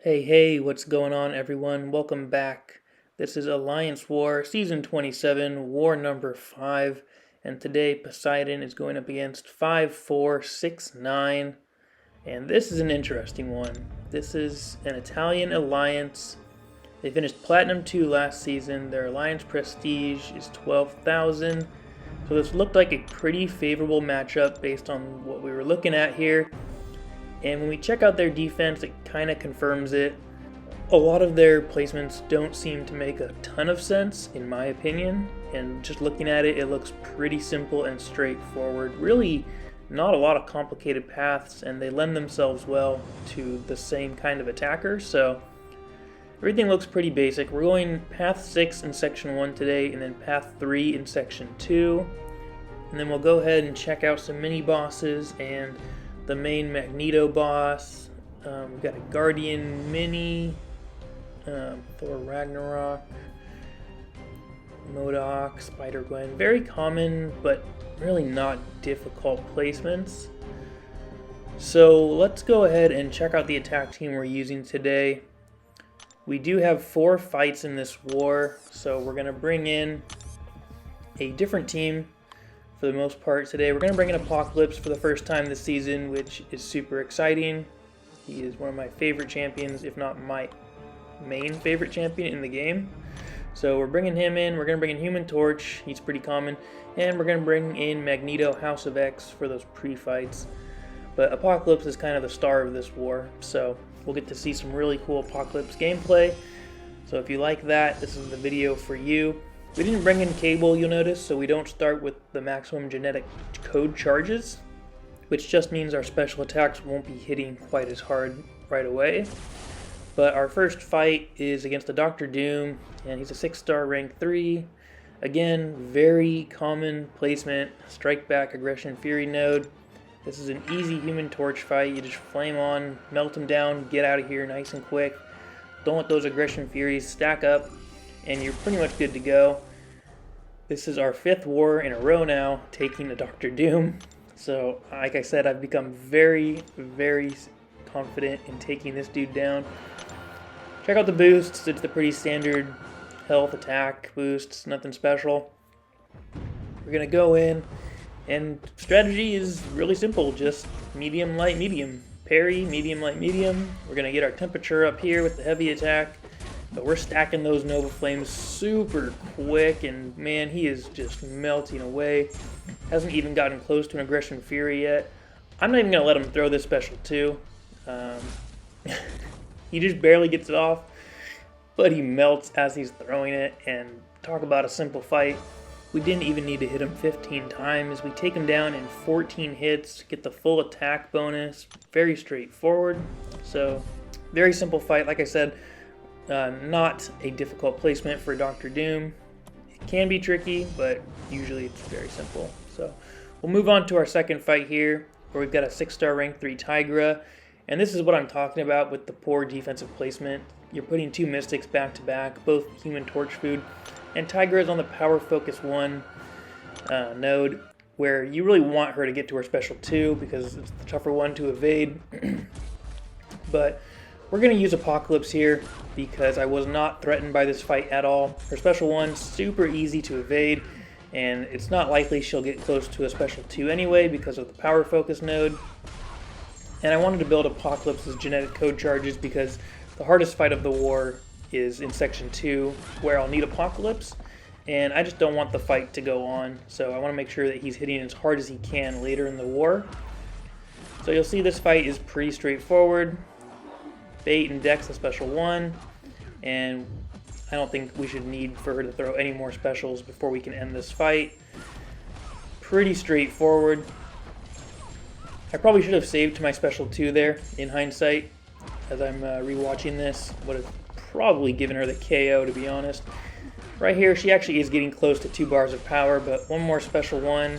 Hey, what's going on, everyone? Welcome back. This is Alliance War, Season 27, War number 5, and today Poseidon is going up against 5469, and this is an interesting one. This is an Italian alliance. They finished Platinum 2 last season. Their alliance prestige is 12,000, so this looked like a pretty favorable matchup based on what we were looking at here. And when we check out their defense, it kind of confirms it. A lot of their placements don't seem to make a ton of sense, in my opinion. And just looking at it, it looks pretty simple and straightforward. Really not a lot of complicated paths, and they lend themselves well to the same kind of attacker. So everything looks pretty basic. We're going Path 6 in Section 1 today, and then Path 3 in Section 2. And then we'll go ahead and check out some mini-bosses and the main Magneto boss. We've got a Guardian Mini, Thor Ragnarok, MODOK, Spider-Gwen. Very common, but really not difficult placements. So let's go ahead and check out the attack team we're using today. We do have 4 fights in this war, so we're going to bring in a different team for the most part today. We're going to bring in Apocalypse for the first time this season, which is super exciting. He is one of my favorite champions, if not my main favorite champion in the game. So we're bringing him in. We're going to bring in Human Torch. He's pretty common. And we're going to bring in Magneto, House of X for those pre-fights. But Apocalypse is kind of the star of this war, so we'll get to see some really cool Apocalypse gameplay. So if you like that, this is the video for you. We didn't bring in Cable, you'll notice, so we don't start with the maximum genetic code charges, which just means our special attacks won't be hitting quite as hard right away. But our first fight is against the Dr. Doom, and he's a 6-star rank 3. Again, very common placement, Strike Back, Aggression, Fury node. This is an easy Human Torch fight. You just flame on, melt him down, get out of here nice and quick. Don't let those Aggression Furies stack up, and you're pretty much good to go. This is our 5th war in a row now, taking the Dr. Doom. So, like I said, I've become very, very confident in taking this dude down. Check out the boosts. It's the pretty standard health attack boosts, nothing special. We're going to go in, and strategy is really simple, just medium, light, medium. Parry, medium, light, medium. We're going to get our temperature up here with the heavy attack. But we're stacking those Nova Flames super quick, and man, he is just melting away. Hasn't even gotten close to an Aggression Fury yet. I'm not even going to let him throw this special too. He just barely gets it off, but he melts as he's throwing it, and talk about a simple fight. We didn't even need to hit him 15 times. We take him down in 14 hits, get the full attack bonus. Very straightforward. So, very simple fight. Like I said, not a difficult placement for Dr. Doom. It can be tricky, but usually it's very simple. So we'll move on to our second fight here, where we've got a 6-star rank 3 Tigra. And this is what I'm talking about with the poor defensive placement. You're putting 2 Mystics back to back, both Human Torch food. And Tigra is on the Power Focus 1 node, where you really want her to get to her special 2 because it's the tougher one to evade. But we're going to use Apocalypse here because I was not threatened by this fight at all. Her special 1, super easy to evade, and it's not likely she'll get close to a special 2 anyway because of the Power Focus node. And I wanted to build Apocalypse's genetic code charges because the hardest fight of the war is in Section 2, where I'll need Apocalypse, and I just don't want the fight to go on, so I want to make sure that he's hitting as hard as he can later in the war. So you'll see this fight is pretty straightforward. Bait and Dex the special 1, and I don't think we should need for her to throw any more specials before we can end this fight. Pretty straightforward. I probably should have saved my special 2 there in hindsight. As I'm rewatching this, would have probably given her the KO, to be honest. Right here, she actually is getting close to 2 bars of power, but one more special 1,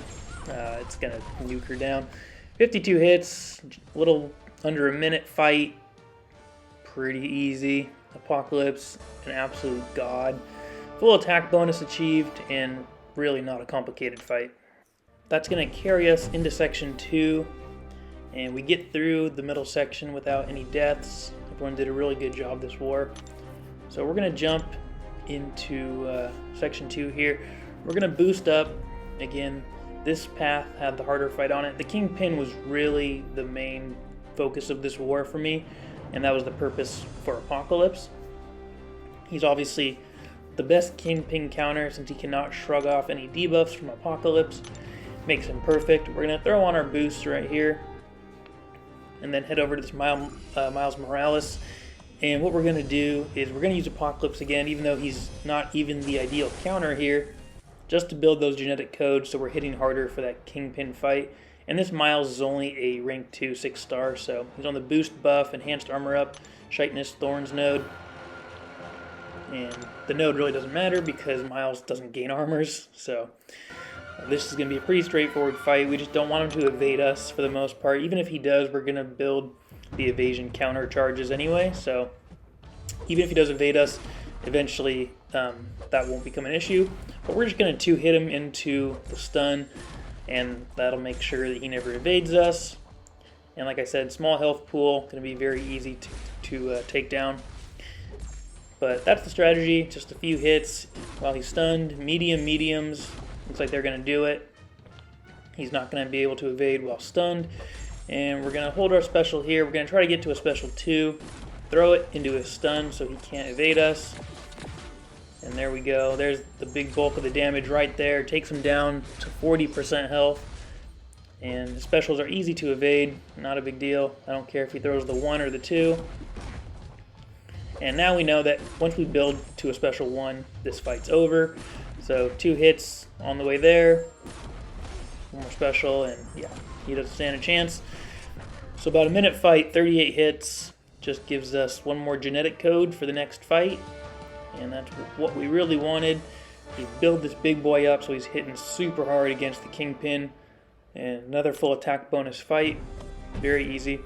it's going to nuke her down. 52 hits, a little under a minute fight. Pretty easy. Apocalypse, an absolute god. Full attack bonus achieved, and really not a complicated fight. That's going to carry us into Section 2, and we get through the middle section without any deaths. If Osborn did a really good job this war. So we're going to jump into section 2 here. We're going to boost up. Again, this path had the harder fight on it. The Kingpin was really the main focus of this war for me, and that was the purpose for Apocalypse. He's obviously the best Kingpin counter since he cannot shrug off any debuffs from Apocalypse. Makes him perfect. We're going to throw on our boost right here and then head over to this Miles Morales. And what we're going to do is we're going to use Apocalypse again, even though he's not even the ideal counter here, just to build those genetic codes so we're hitting harder for that Kingpin fight. And this Miles is only a rank 2 6-star, so he's on the boost buff, enhanced armor up, Shiteness, Thorns node. And the node really doesn't matter because Miles doesn't gain armors, so this is going to be a pretty straightforward fight. We just don't want him to evade us for the most part. Even if he does, we're going to build the evasion counter charges anyway, so even if he does evade us, eventually that won't become an issue. But we're just going to 2-hit him into the stun, and that'll make sure that he never evades us. And like I said, small health pool, going to be very easy to take down. But that's the strategy, just a few hits while he's stunned. Mediums, looks like they're going to do it. He's not going to be able to evade while stunned. And we're going to hold our special here. We're going to try to get to a special 2, throw it into a stun so he can't evade us. And there we go. There's the big bulk of the damage right there. Takes him down to 40% health. And the specials are easy to evade. Not a big deal. I don't care if he throws the 1 or the 2. And now we know that once we build to a special 1, this fight's over. So 2 hits on the way there. 1 more special, and yeah, he doesn't stand a chance. So about a minute fight, 38 hits. Just gives us 1 more genetic code for the next fight. And that's what we really wanted. We build this big boy up so he's hitting super hard against the Kingpin. And another full attack bonus fight. Very easy.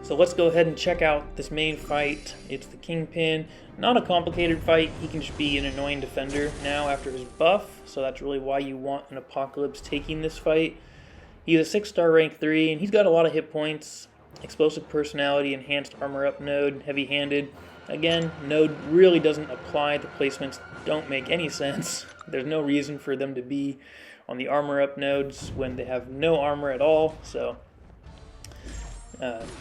So let's go ahead and check out this main fight. It's the Kingpin. Not a complicated fight. He can just be an annoying defender now after his buff. So that's really why you want an Apocalypse taking this fight. He's a 6-star rank 3, and he's got a lot of hit points. Explosive personality, enhanced armor up node, heavy-handed. Again, node really doesn't apply. The placements don't make any sense. There's no reason for them to be on the armor up nodes when they have no armor at all. So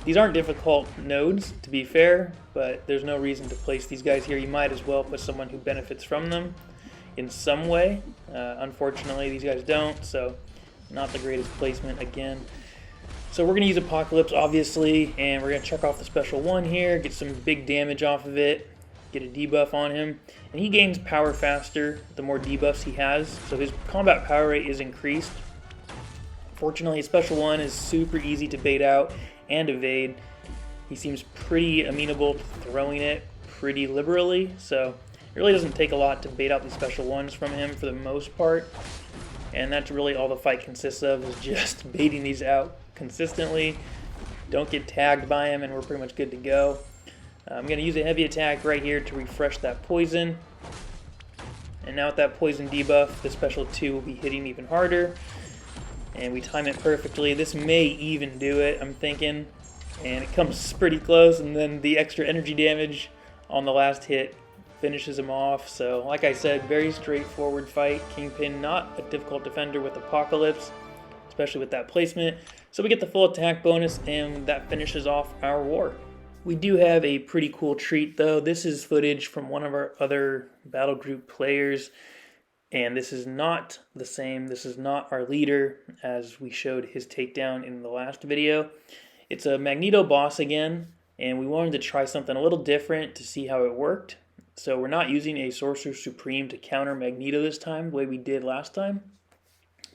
these aren't difficult nodes, to be fair, but there's no reason to place these guys here. You might as well put someone who benefits from them in some way. Unfortunately, these guys don't, so not the greatest placement again. So we're going to use Apocalypse, obviously, and we're going to check off the special 1 here, get some big damage off of it, get a debuff on him. And he gains power faster the more debuffs he has, so his combat power rate is increased. Fortunately, his special 1 is super easy to bait out and evade. He seems pretty amenable to throwing it pretty liberally, so it really doesn't take a lot to bait out these special 1s from him for the most part. And that's really all the fight consists of, is just baiting these out consistently. Don't get tagged by him and we're pretty much good to go. I'm going to use a heavy attack right here to refresh that poison. And now with that poison debuff, the special 2 will be hitting even harder. And we time it perfectly. This may even do it, I'm thinking. And it comes pretty close, and then the extra energy damage on the last hit finishes him off. So, like I said, very straightforward fight. Kingpin, not a difficult defender with Apocalypse, especially with that placement. So we get the full attack bonus, and that finishes off our war. We do have a pretty cool treat, though. This is footage from one of our other battle group players. And this is not the same. This is not our leader, as we showed his takedown in the last video. It's a Magneto boss again, and we wanted to try something a little different to see how it worked. So we're not using a Sorcerer Supreme to counter Magneto this time, the way we did last time.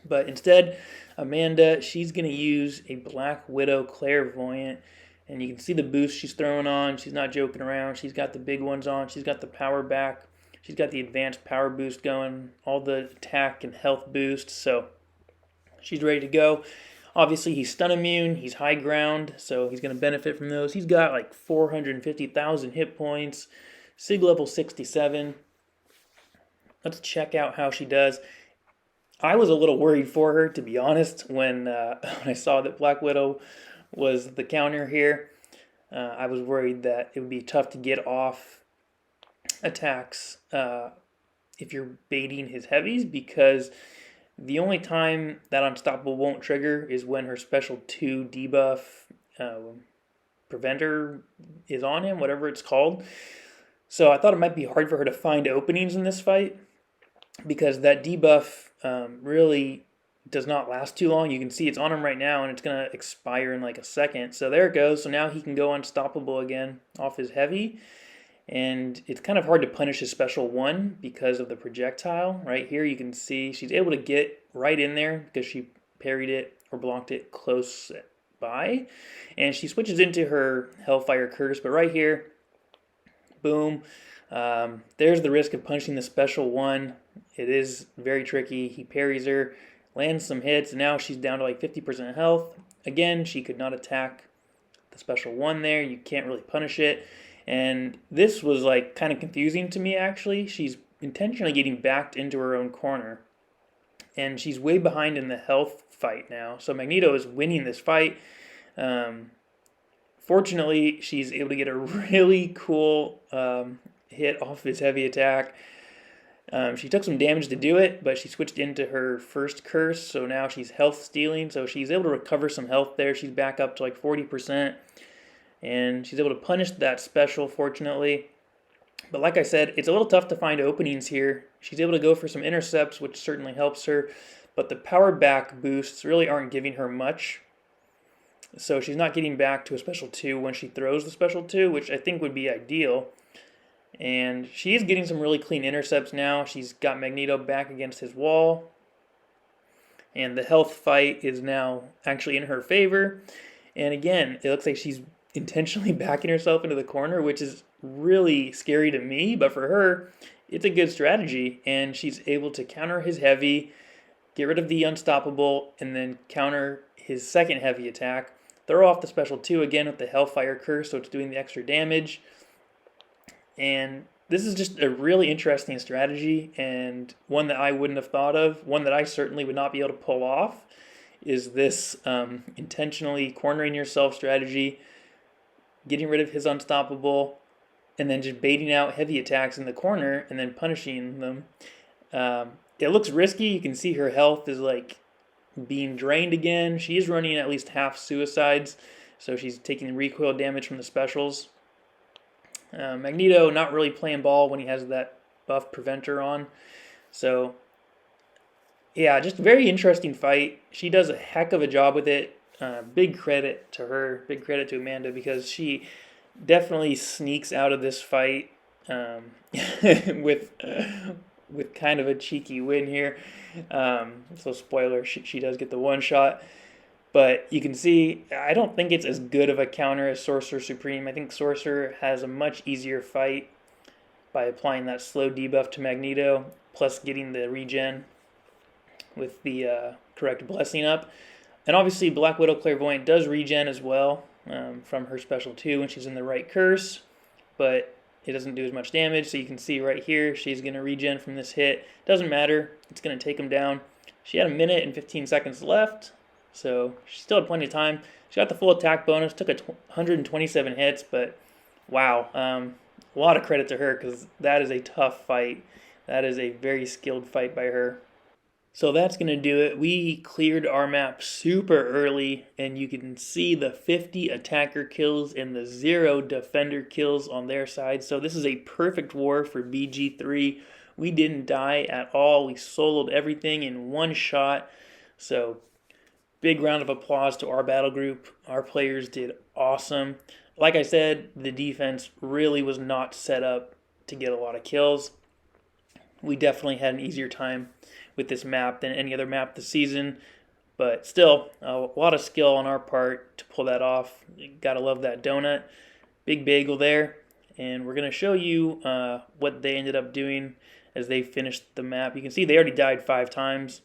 But instead, Amanda, she's going to use a Black Widow Clairvoyant. And you can see the boost she's throwing on. She's not joking around. She's got the big ones on. She's got the power back. She's got the advanced power boost going, all the attack and health boosts, so she's ready to go. Obviously, he's stun immune, he's high ground, so he's going to benefit from those. He's got like 450,000 hit points, Sig level 67. Let's check out how she does. I was a little worried for her, to be honest, when I saw that Black Widow was the counter here. I was worried that it would be tough to get off attacks if you're baiting his heavies, because the only time that Unstoppable won't trigger is when her special 2 debuff preventer is on him, whatever it's called. So I thought it might be hard for her to find openings in this fight, because that debuff really does not last too long. You can see it's on him right now, and it's going to expire in like a second. So there it goes. So now he can go Unstoppable again off his heavy. And it's kind of hard to punish his special 1 because of the projectile. Right here you can see she's able to get right in there because she parried it or blocked it close by. And she switches into her Hellfire Curse. But right here, boom, there's the risk of punishing the special 1. It is very tricky. He parries her, lands some hits, and now she's down to like 50% health. Again, she could not attack the special 1 there. You can't really punish it. And this was like kind of confusing to me, actually. She's intentionally getting backed into her own corner. And she's way behind in the health fight now. So Magneto is winning this fight. Fortunately, she's able to get a really cool hit off his heavy attack. She took some damage to do it, but she switched into her first curse, so now she's health stealing, so she's able to recover some health there. She's back up to like 40%, and she's able to punish that special, fortunately. But like I said, it's a little tough to find openings here. She's able to go for some intercepts, which certainly helps her, but the power back boosts really aren't giving her much. So she's not getting back to a special 2 when she throws the special 2, which I think would be ideal. And she is getting some really clean intercepts now. She's got Magneto back against his wall. And the health fight is now actually in her favor. And again, it looks like she's intentionally backing herself into the corner, which is really scary to me. But for her, it's a good strategy. And she's able to counter his heavy, get rid of the Unstoppable, and then counter his second heavy attack. Throw off the special 2 again with the Hellfire Curse, so it's doing the extra damage. And this is just a really interesting strategy, and one that I wouldn't have thought of, one that I certainly would not be able to pull off, is this intentionally cornering yourself strategy, getting rid of his Unstoppable, and then just baiting out heavy attacks in the corner and then punishing them. It looks risky. You can see her health is like being drained again. She is running at least half suicides, so she's taking recoil damage from the specials. Magneto not really playing ball when he has that buff preventer on. So, yeah, just a very interesting fight. She does a heck of a job with it. Big credit to her. Big credit to Amanda, because she definitely sneaks out of this fight with kind of a cheeky win here. So spoiler, she does get the one shot. But you can see, I don't think it's as good of a counter as Sorcerer Supreme. I think Sorcerer has a much easier fight by applying that slow debuff to Magneto, plus getting the regen with the correct blessing up. And obviously Black Widow Clairvoyant does regen as well from her special 2 when she's in the right curse, but it doesn't do as much damage. So you can see right here, she's going to regen from this hit. Doesn't matter, it's going to take him down. She had 1 minute and 15 seconds left. So she still had plenty of time. She got the full attack bonus, took 127 hits, but wow, a lot of credit to her, because that is a tough fight. That is a very skilled fight by her. So that's going to do it. We cleared our map super early, and you can see the 50 attacker kills and the 0 defender kills on their side. So this is a perfect war for BG3. We didn't die at all. We soloed everything in one shot. So big round of applause to our battle group. Our players did awesome. Like I said, the defense really was not set up to get a lot of kills. We definitely had an easier time with this map than any other map this season. But still, a lot of skill on our part to pull that off. You gotta love that donut. Big bagel there. And we're going to show you what they ended up doing as they finished the map. You can see they already died 5 times.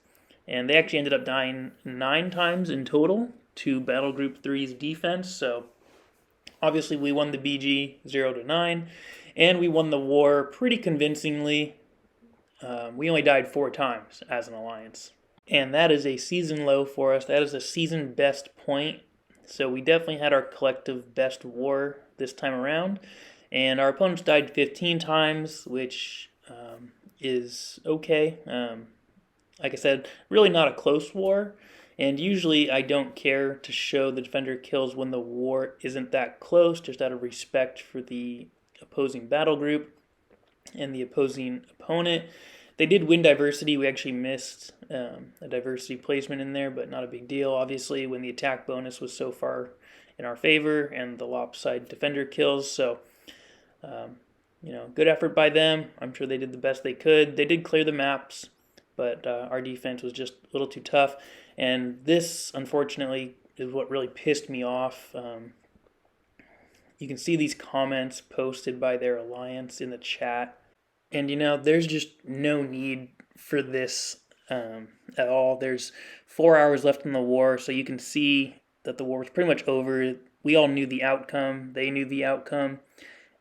And they actually ended up dying 9 times in total to Battle Group 3's defense. So obviously we won the BG 0-9, and we won the war pretty convincingly. We only died 4 times as an alliance. And that is a season low for us. That is a season best point. So we definitely had our collective best war this time around. And our opponents died 15 times, which is okay. Like I said, really not a close war. And usually I don't care to show the defender kills when the war isn't that close, just out of respect for the opposing battle group and the opposing opponent. They did win diversity. We actually missed a diversity placement in there, but not a big deal, obviously, when the attack bonus was so far in our favor and the lopsided defender kills. So, good effort by them. I'm sure they did the best they could. They did clear the maps, but our defense was just a little too tough. And this, unfortunately, is what really pissed me off. You can see these comments posted by their alliance in the chat. And, there's just no need for this at all. There's 4 hours left in the war, so you can see that the war was pretty much over. We all knew the outcome. They knew the outcome.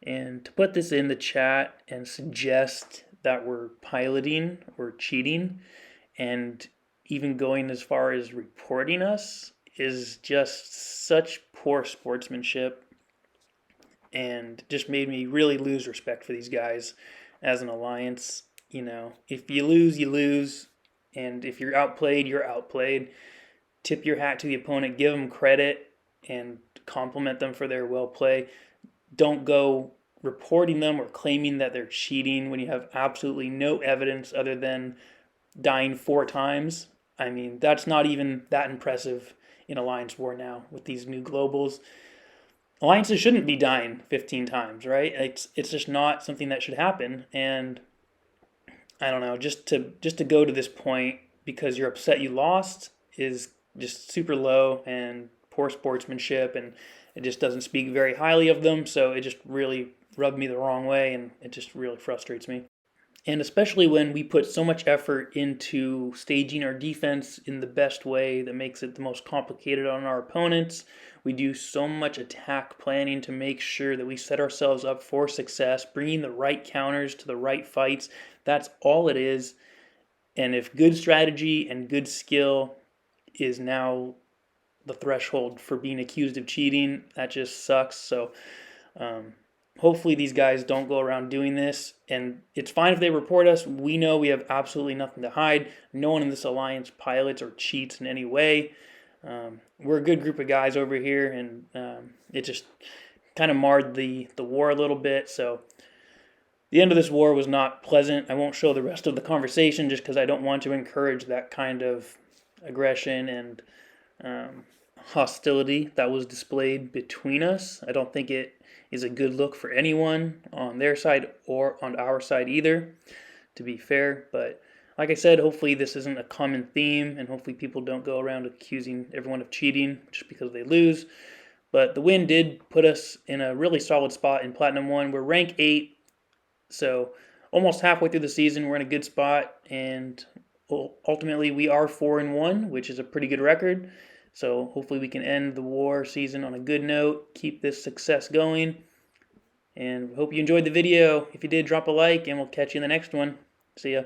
And to put this in the chat and suggest that we're piloting or cheating and even going as far as reporting us is just such poor sportsmanship and just made me really lose respect for these guys as an alliance. If you lose, you lose. And if you're outplayed, you're outplayed. Tip your hat to the opponent, give them credit, and compliment them for their well play. Don't go reporting them or claiming that they're cheating when you have absolutely no evidence other than dying 4 times. I mean, that's not even that impressive in Alliance War now with these new globals. Alliances shouldn't be dying 15 times, right? It's just not something that should happen. And I don't know, just to go to this point because you're upset you lost is just super low and poor sportsmanship, and it just doesn't speak very highly of them. So it just really rubbed me the wrong way, and it just really frustrates me. And especially when we put so much effort into staging our defense in the best way that makes it the most complicated on our opponents. We do so much attack planning to make sure that we set ourselves up for success, bringing the right counters to the right fights. That's all it is. And if good strategy and good skill is now the threshold for being accused of cheating, that just sucks. So hopefully these guys don't go around doing this, and it's fine if they report us. We know we have absolutely nothing to hide. No one in this alliance pilots or cheats in any way. We're a good group of guys over here, and it just kind of marred the war a little bit. So the end of this war was not pleasant. I won't show the rest of the conversation just because I don't want to encourage that kind of aggression and hostility that was displayed between us. I don't think it is a good look for anyone on their side or on our side either, to be fair. But like I said, hopefully this isn't a common theme, and hopefully people don't go around accusing everyone of cheating just because they lose. But the win did put us in a really solid spot in Platinum 1. We're rank 8, so almost halfway through the season, we're in a good spot, and ultimately we are 4-1, which is a pretty good record. So hopefully we can end the war season on a good note, keep this success going, and hope you enjoyed the video. If you did, drop a like, and we'll catch you in the next one. See ya.